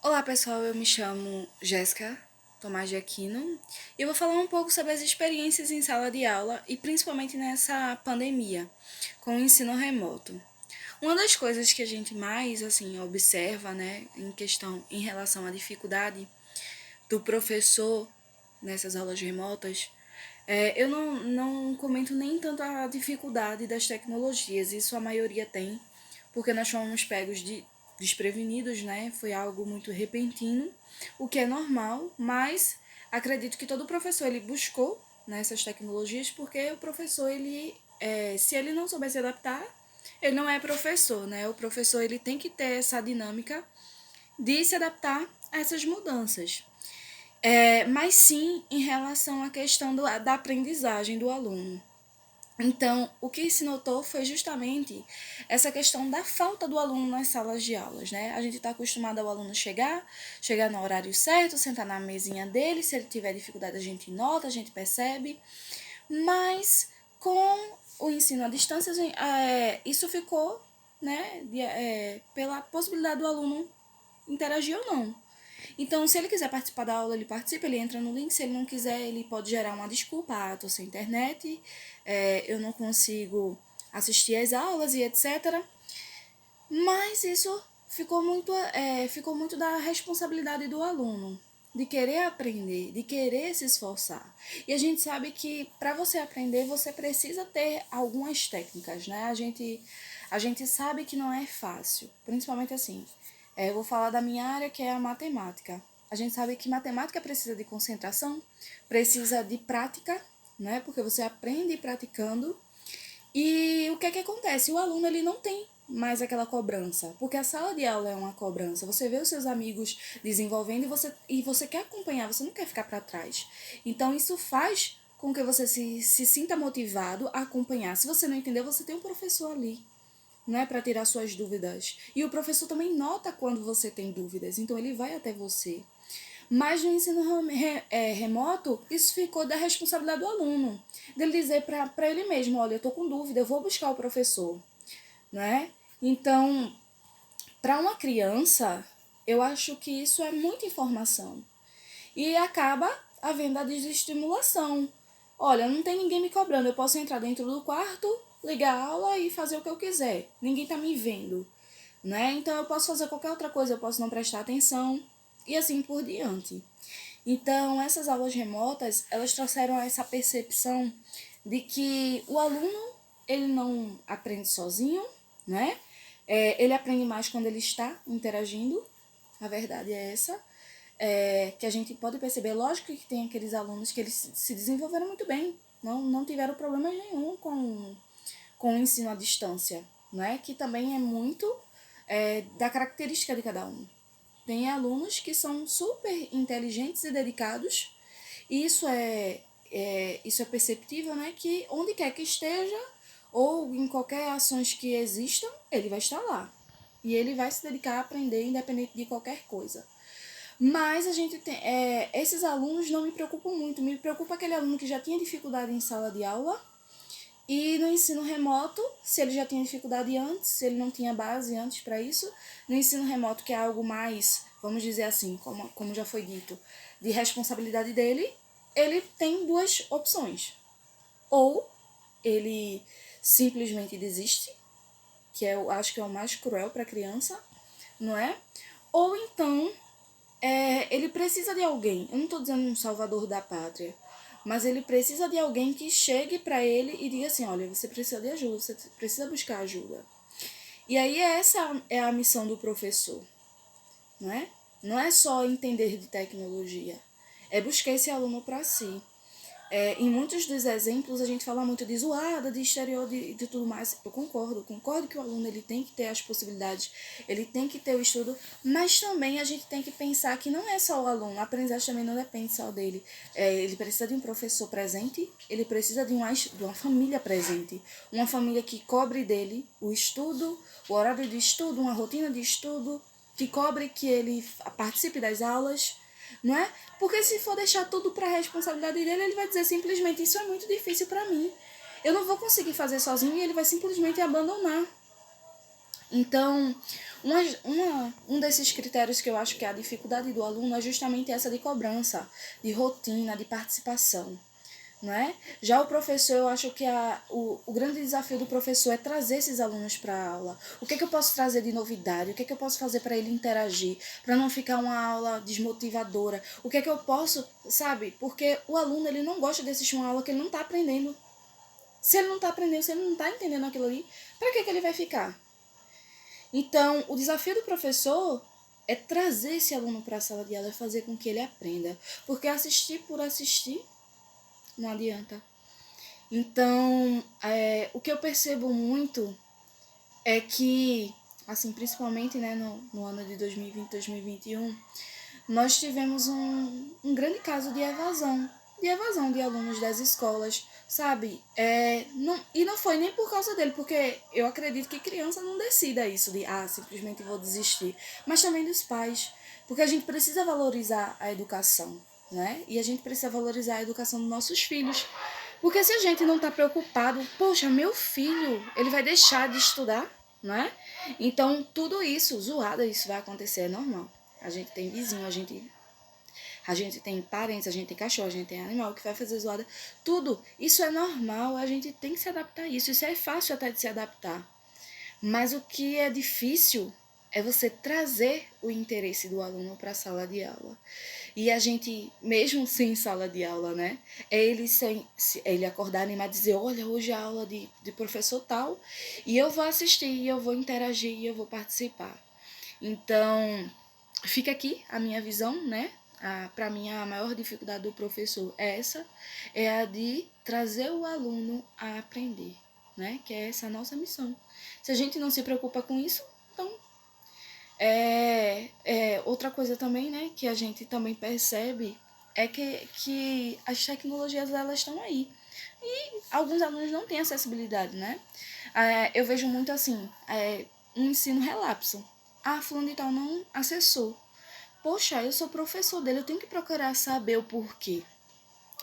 Olá pessoal, eu me chamo Jéssica Tomás de Aquino e eu vou falar um pouco sobre as experiências em sala de aula e principalmente nessa pandemia com o ensino remoto. Uma das coisas que a gente mais observa, né, em relação à dificuldade do professor nessas aulas remotas, eu não comento nem tanto a dificuldade das tecnologias, isso a maioria tem, porque nós fomos pegos desprevenidos, né? Foi algo muito repentino, o que é normal, mas acredito que todo professor ele buscou nessas tecnologias, porque o professor se ele não souber se adaptar, ele não é professor, né? O professor ele tem que ter essa dinâmica de se adaptar a essas mudanças. Mas sim em relação à questão da aprendizagem do aluno. Então, o que se notou foi justamente essa questão da falta do aluno nas salas de aulas, né? A gente está acostumado ao aluno chegar no horário certo, sentar na mesinha dele, se ele tiver dificuldade a gente nota, a gente percebe, mas com o ensino à distância, isso ficou, né, pela possibilidade do aluno interagir ou não. Então, se ele quiser participar da aula, ele participa, ele entra no link. Se ele não quiser, ele pode gerar uma desculpa. Ah, tô sem internet, eu não consigo assistir às aulas e etc. Mas isso ficou muito da responsabilidade do aluno, de querer aprender, de querer se esforçar. E a gente sabe que para você aprender, você precisa ter algumas técnicas, né? A gente sabe que não é fácil, principalmente assim. Eu vou falar da minha área, que é a matemática. A gente sabe que matemática precisa de concentração, precisa de prática, né? Porque você aprende praticando e o que é que acontece? O aluno ele não tem mais aquela cobrança, porque a sala de aula é uma cobrança. Você vê os seus amigos desenvolvendo e você quer acompanhar, você não quer ficar para trás. Então isso faz com que você se sinta motivado a acompanhar. Se você não entendeu, você tem um professor ali, né, para tirar suas dúvidas. E o professor também nota quando você tem dúvidas, então ele vai até você. Mas no ensino remoto, isso ficou da responsabilidade do aluno, dele dizer para ele mesmo, olha, eu estou com dúvida, eu vou buscar o professor, né? Então, para uma criança, eu acho que isso é muita informação. E acaba havendo a desestimulação. Olha, não tem ninguém me cobrando, eu posso entrar dentro do quarto, ligar a aula e fazer o que eu quiser. Ninguém está me vendo, né? Então eu posso fazer qualquer outra coisa, eu posso não prestar atenção e assim por diante. Então, essas aulas remotas, elas trouxeram essa percepção de que o aluno, ele não aprende sozinho, né? Ele aprende mais quando ele está interagindo, a verdade é essa. Que a gente pode perceber, lógico que tem aqueles alunos que eles se desenvolveram muito bem, não tiveram problema nenhum com o ensino à distância, né? Que também é muito da característica de cada um. Tem alunos que são super inteligentes e dedicados, e isso é perceptível, né? Que onde quer que esteja, ou em qualquer ações que existam, ele vai estar lá. E ele vai se dedicar a aprender, independente de qualquer coisa. Mas a gente tem. Esses alunos não me preocupam muito. Me preocupa aquele aluno que já tinha dificuldade em sala de aula e no ensino remoto, se ele já tinha dificuldade antes, se ele não tinha base antes para isso, no ensino remoto, que é algo mais, vamos dizer assim, como já foi dito, de responsabilidade dele, ele tem duas opções. Ou ele simplesmente desiste, que eu acho que é o mais cruel para a criança, não é? Ou então ele precisa de alguém. Eu não estou dizendo um salvador da pátria, mas ele precisa de alguém que chegue para ele e diga assim: olha, você precisa de ajuda, você precisa buscar ajuda. E aí essa é a missão do professor, não é? Não é só entender de tecnologia, é buscar esse aluno para si. Em muitos dos exemplos a gente fala muito de zoada, de exterior, de tudo mais. Eu concordo que o aluno ele tem que ter as possibilidades, ele tem que ter o estudo, mas também a gente tem que pensar que não é só o aluno, a aprendizagem também não depende só dele. Ele precisa de um professor presente, ele precisa de uma família presente, uma família que cobre dele o estudo, o horário de estudo, uma rotina de estudo, que cobre que ele participe das aulas, não é? Porque se for deixar tudo para a responsabilidade dele, ele vai dizer simplesmente: isso é muito difícil para mim. Eu não vou conseguir fazer sozinho, e ele vai simplesmente abandonar. Então, Um desses critérios que eu acho que é a dificuldade do aluno é justamente essa de cobrança, de rotina, de participação. Não é? Já o professor, eu acho que o grande desafio do professor é trazer esses alunos para a aula. O que é que eu posso trazer de novidade? O que é que eu posso fazer para ele interagir? Para não ficar uma aula desmotivadora? O que é que eu posso, sabe? Porque o aluno ele não gosta de assistir uma aula que ele não está aprendendo. Se ele não está aprendendo, se ele não está entendendo aquilo ali, para que ele vai ficar? Então, o desafio do professor é trazer esse aluno para a sala de aula e fazer com que ele aprenda. Porque assistir por assistir não adianta. Então, o que eu percebo muito é que, assim, principalmente né, no ano de 2020, 2021, nós tivemos um grande caso de evasão de alunos das escolas, sabe? E não foi nem por causa dele, porque eu acredito que criança não decida isso de, simplesmente vou desistir, mas também dos pais, porque a gente precisa valorizar a educação, né? E a gente precisa valorizar a educação dos nossos filhos, porque se a gente não está preocupado, poxa, meu filho, ele vai deixar de estudar, não é? Então, tudo isso, zoada, isso vai acontecer, é normal. A gente tem vizinho, a gente tem parentes, a gente tem cachorro, a gente tem animal que vai fazer zoada. Tudo, isso é normal, a gente tem que se adaptar a isso. Isso é fácil até de se adaptar. Mas o que é difícil é você trazer o interesse do aluno para a sala de aula. E a gente, mesmo sem sala de aula, né? É ele acordar animado e dizer, olha, hoje é a aula de professor tal, e eu vou assistir, e eu vou interagir, e eu vou participar. Então, fica aqui a minha visão, né? Para mim, a maior dificuldade do professor é essa, é a de trazer o aluno a aprender, né? Que é essa a nossa missão. Se a gente não se preocupa com isso, então outra coisa também, né, que a gente também percebe é que as tecnologias elas estão aí. E alguns alunos não têm acessibilidade, né? Eu vejo muito assim, um ensino relapso. Fulano de tal não acessou. Poxa, eu sou professor dele, eu tenho que procurar saber o porquê.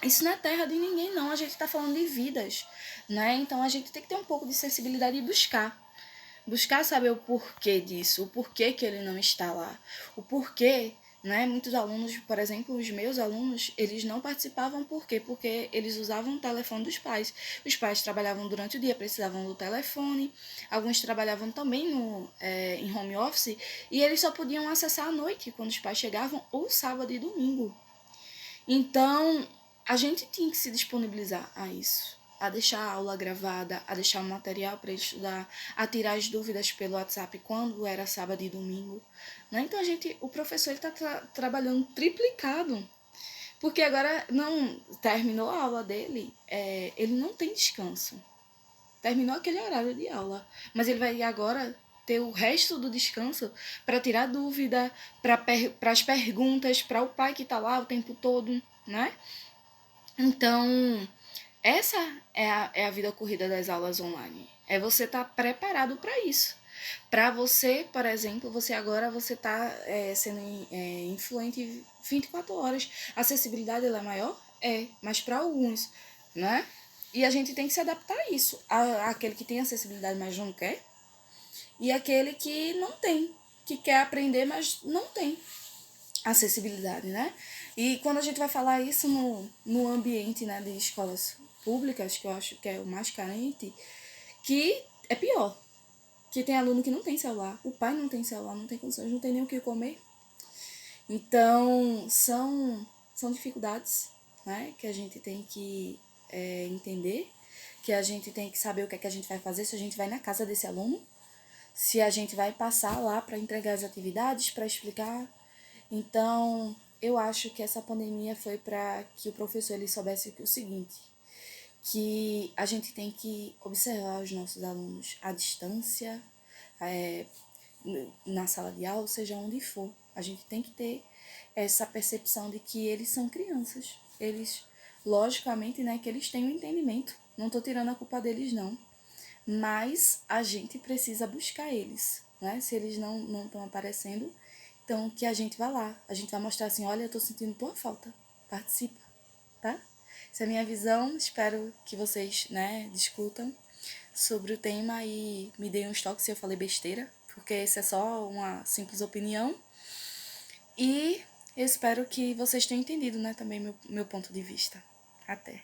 Isso não é terra de ninguém, não. A gente está falando de vidas, né? Então a gente tem que ter um pouco de sensibilidade e buscar saber o porquê disso, o porquê que ele não está lá, o porquê, né? Muitos alunos, por exemplo, os meus alunos, eles não participavam por quê? Porque eles usavam o telefone dos pais. Os pais trabalhavam durante o dia, precisavam do telefone, alguns trabalhavam também em home office e eles só podiam acessar à noite, quando os pais chegavam, ou sábado e domingo. Então, a gente tinha que se disponibilizar a isso, a deixar a aula gravada, a deixar o material para ele estudar, a tirar as dúvidas pelo WhatsApp quando era sábado e domingo. Né? Então, o professor está trabalhando triplicado, porque agora não terminou a aula dele, ele não tem descanso. Terminou aquele horário de aula, mas ele vai agora ter o resto do descanso para tirar dúvida, para as perguntas, para o pai que está lá o tempo todo, né? Então, essa é a vida corrida das aulas online. É você estar preparado para isso. Para você, por exemplo, você está sendo influente 24 horas. A acessibilidade ela é maior? É, mas para alguns, né? E a gente tem que se adaptar a isso. Aquele que tem acessibilidade, mas não quer, e aquele que não tem, que quer aprender, mas não tem acessibilidade, né? E quando a gente vai falar isso no ambiente, né, de escolas públicas, que eu acho que é o mais carente, que é pior. Que tem aluno que não tem celular, o pai não tem celular, não tem condições, não tem nem o que comer. Então, são dificuldades, né, que a gente tem que entender, que a gente tem que saber o que é que a gente vai fazer, se a gente vai na casa desse aluno, se a gente vai passar lá para entregar as atividades, para explicar. Então, eu acho que essa pandemia foi para que o professor ele soubesse o seguinte, que a gente tem que observar os nossos alunos à distância, é, na sala de aula, seja onde for. A gente tem que ter essa percepção de que eles são crianças. Eles, logicamente, né, que eles têm um entendimento. Não estou tirando a culpa deles, não. Mas a gente precisa buscar eles, né? Se eles não estão aparecendo, então que a gente vá lá. A gente vai mostrar assim, olha, eu estou sentindo tua falta. Participa, tá? Essa é a minha visão. Espero que vocês, né, discutam sobre o tema e me deem uns toques se eu falei besteira, porque essa é só uma simples opinião. E eu espero que vocês tenham entendido, né, também meu ponto de vista. Até!